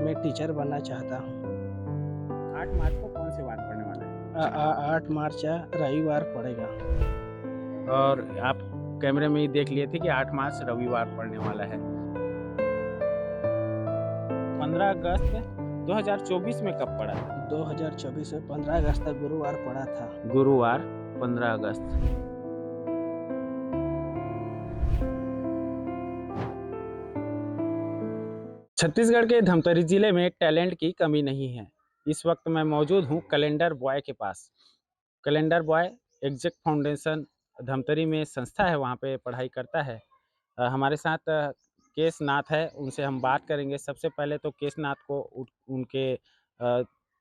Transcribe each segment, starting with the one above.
मैं टीचर बनना चाहता हूँ। 8 मार्च को कौन से वार पड़ने वाला है? 8 मार्च रविवार पड़ेगा। और आप कैमरे में ही देख लिए थे कि 8 मार्च रविवार पड़ने वाला है। 15 अगस्त 2024 में कब पड़ा था? 2024 में 15 अगस्त तक गुरुवार पड़ा था। गुरुवार 15 अगस्त। छत्तीसगढ़ के धमतरी जिले में टैलेंट की कमी नहीं है। इस वक्त मैं मौजूद हूँ कैलेंडर बॉय के पास। Calendar boy Exact Foundation Dhamtari में संस्था है, वहाँ पे पढ़ाई करता है। हमारे साथ केश नाथ है, उनसे हम बात करेंगे। सबसे पहले तो केश नाथ को उनके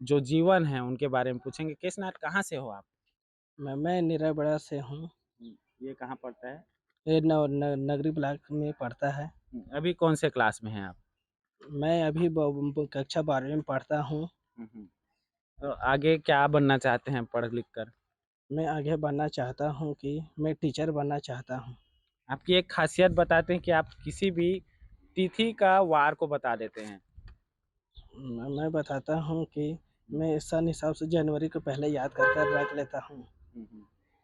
जो जीवन है उनके बारे में पूछेंगे। केश नाथ, कहाँ से हो आप? मैं निराबड़ा से हूँ। ये कहाँ पड़ता है? ये नगरी ब्लॉक में पड़ता है। अभी कौन से क्लास में हैं आप? मैं अभी कक्षा 12वीं में पढ़ता हूँ। तो आगे क्या बनना चाहते हैं पढ़ लिख कर? मैं आगे बढ़ना चाहता हूँ कि मैं टीचर बनना चाहता हूँ। आपकी एक खासियत बताते हैं कि आप किसी भी तिथि का वार को बता देते हैं। मैं बताता हूँ कि मैं सन हिसाब से जनवरी को पहले याद कर कर रख लेता हूँ।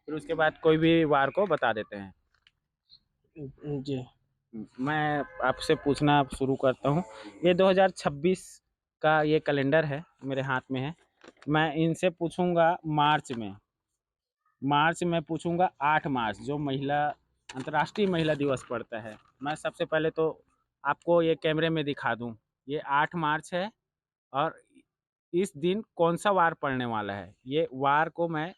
फिर उसके बाद कोई भी वार को बता देते हैं। जी। मैं आपसे पूछना शुरू करता हूँ। ये 2026 का ये कैलेंडर है, मेरे हाथ में है। मैं इनसे पूछूंगा मार्च में पूछूंगा 8 मार्च, जो अंतर्राष्ट्रीय महिला दिवस पड़ता है। मैं सबसे पहले तो आपको ये कैमरे में दिखा दूं, ये 8 मार्च है। और इस दिन कौन सा वार पड़ने वाला है, ये वार को मैं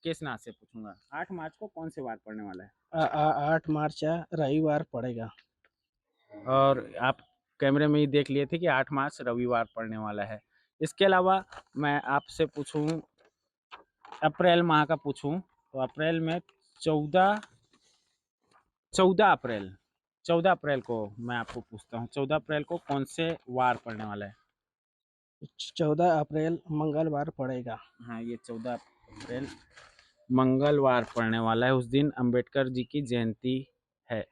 केशनाथ से पूछूंगा। 8 मार्च को कौन से वार पड़ने वाला है? 8 मार्च रविवार पड़ेगा। और आप कैमरे में ही देख लिए थे कि 8 मार्च रविवार पड़ने वाला है। इसके अलावा मैं आपसे पूछूं, अप्रैल माह का पूछूं, तो अप्रैल में 14 14 अप्रैल 14 अप्रैल को मैं आपको पूछता हूँ, 14 अप्रैल को कौन से वार पड़ने वाला है? 14 अप्रैल मंगलवार पड़ेगा। हाँ, ये 14 अप्रैल मंगलवार पड़ने वाला है। उस दिन अंबेडकर जी की जयंती है।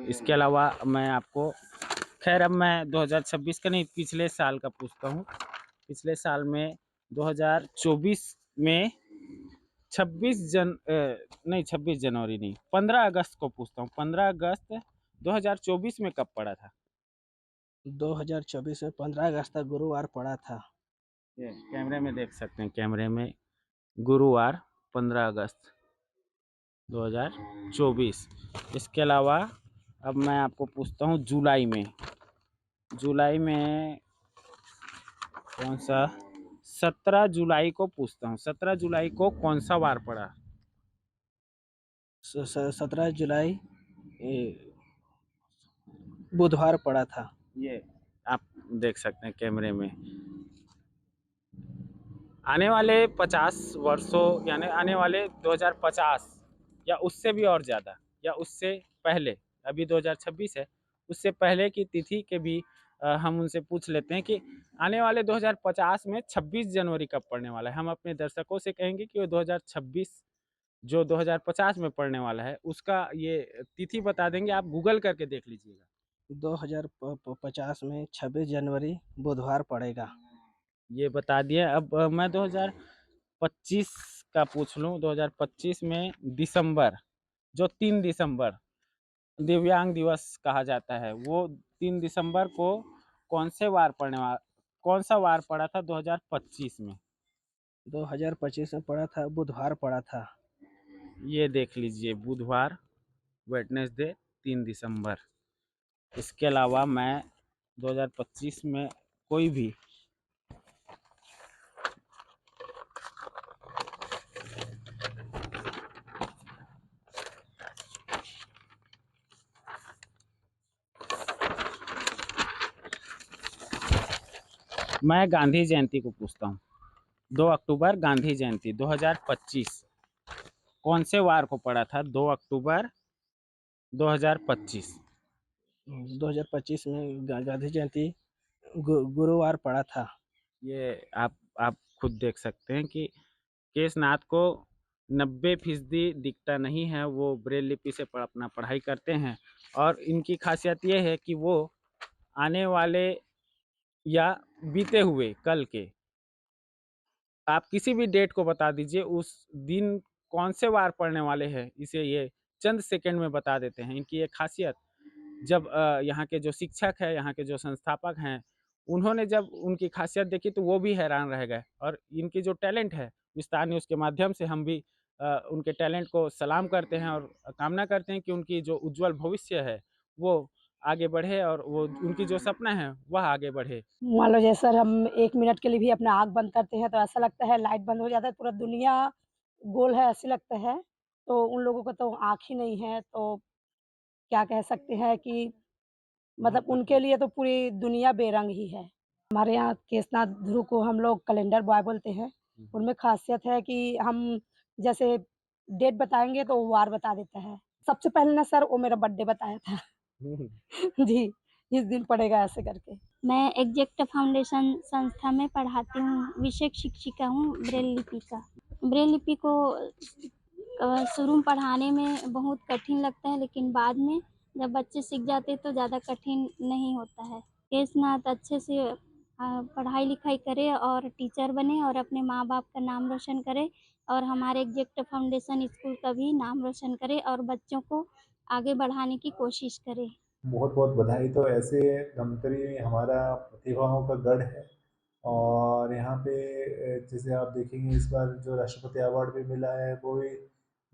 इसके अलावा मैं आपको, खैर अब मैं 2026 का नहीं, पिछले साल का पूछता हूँ। पिछले साल में 2024 में 26 जनवरी नहीं, 15 अगस्त को पूछता हूँ। 15 अगस्त 2024 में कब पड़ा था? 2024 में 15 अगस्त तक गुरुवार पड़ा था। ये कैमरे में देख सकते हैं, कैमरे में गुरुवार 15 अगस्त 2024। इसके अलावा अब मैं आपको पूछता हूँ जुलाई में कौन सा, 17 जुलाई को पूछता हूँ। 17 जुलाई को कौन सा वार पड़ा? 17 जुलाई बुधवार पड़ा था। ये आप देख सकते हैं कैमरे में। आने वाले 50 वर्षों, यानी आने वाले 2050 या उससे भी और ज़्यादा, या उससे पहले, अभी 2026 है, उससे पहले की तिथि के भी हम उनसे पूछ लेते हैं कि आने वाले 2050 में 26 जनवरी कब पड़ने वाला है। हम अपने दर्शकों से कहेंगे कि वो 2026 जो 2050 में पड़ने वाला है उसका ये तिथि बता देंगे। आप गूगल करके देख लीजिएगा। 2050 में 26 जनवरी बुधवार पड़ेगा। ये बता दिए। अब मैं 2025 का पूछ लूँ। 2025 में दिसंबर, जो 3 दिसंबर दिव्यांग दिवस कहा जाता है, वो 3 दिसंबर को कौन सा वार पड़ा था 2025 में? 2025 में पड़ा था, बुधवार पड़ा था। ये देख लीजिए, बुधवार, वेडनेसडे, 3 दिसंबर। इसके अलावा मैं 2025 में कोई भी, मैं गांधी जयंती को पूछता हूँ। 2 अक्टूबर गांधी जयंती 2025 कौन से वार को पड़ा था? 2 अक्टूबर 2025। 2025 में गांधी जयंती गुरुवार पड़ा था। ये आप खुद देख सकते हैं कि केशनाथ को 90% दिखता नहीं है, वो ब्रेल लिपि से अपना पढ़ाई करते हैं। और इनकी खासियत ये है कि वो आने वाले या बीते हुए कल के, आप किसी भी डेट को बता दीजिए, उस दिन कौन से वार पड़ने वाले हैं, इसे ये चंद सेकंड में बता देते हैं। इनकी एक खासियत, जब यहाँ के जो शिक्षक हैं, यहाँ के जो संस्थापक हैं, उन्होंने जब उनकी खासियत देखी तो वो भी हैरान रह गए। और इनकी जो टैलेंट है, विस्तार न्यूज़ के माध्यम से हम भी उनके टैलेंट को सलाम करते हैं और कामना करते हैं कि उनकी जो उज्जवल भविष्य है, वो आगे बढ़े और वो उनकी जो सपना है, वह आगे बढ़े। मान लो जैसे सर हम 1 मिनट के लिए भी अपना आँख बंद करते हैं तो ऐसा लगता है लाइट बंद हो जाता है, पूरा दुनिया गोल है ऐसे लगता है। तो उन लोगों को तो आँख ही नहीं है, तो क्या कह सकते हैं कि मतलब उनके लिए तो पूरी दुनिया बेरंग ही है। हमारे यहाँ केशनाथ ध्रुव को हम लोग कैलेंडर बॉय बोलते हैं। उनमें ख़ासियत है कि हम जैसे डेट बताएँगे तो वो वार बता देता है। सबसे पहले ना सर वो मेरा बर्थडे बताया था। जी, इस दिन पड़ेगा ऐसे करके। मैं एग्जेक्ट फाउंडेशन संस्था में पढ़ाती हूँ, विषय शिक्षिका हूँ ब्रेल लिपि का। ब्रेल लिपि को शुरू में पढ़ाने में बहुत कठिन लगता है, लेकिन बाद में जब बच्चे सीख जाते हैं तो ज़्यादा कठिन नहीं होता है। केशनाथ अच्छे से पढ़ाई लिखाई करे और टीचर बने और अपने माँ बाप का नाम रोशन करे और हमारे एग्जेक्ट फाउंडेशन स्कूल का भी नाम रोशन करे और बच्चों को आगे बढ़ाने की कोशिश करे। बहुत बहुत बधाई। तो ऐसे धमतरी हमारा प्रतिभाओं का गढ़ है और यहाँ पे जैसे आप देखेंगे इस बार जो राष्ट्रपति अवार्ड भी मिला है वो भी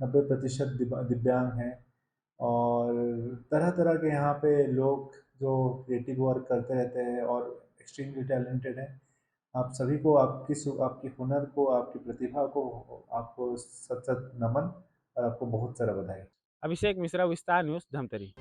90% दिव्यांग हैं और तरह तरह के यहाँ पे लोग जो क्रिएटिव वर्क करते रहते हैं और एक्सट्रीमली टैलेंटेड हैं। आप सभी को आपकी हुनर को, आपकी प्रतिभा को आपको सत सत नमन और आपको बहुत सारा बधाई। अभिषेक मिश्रा, विस्तार न्यूज़, धमतरी।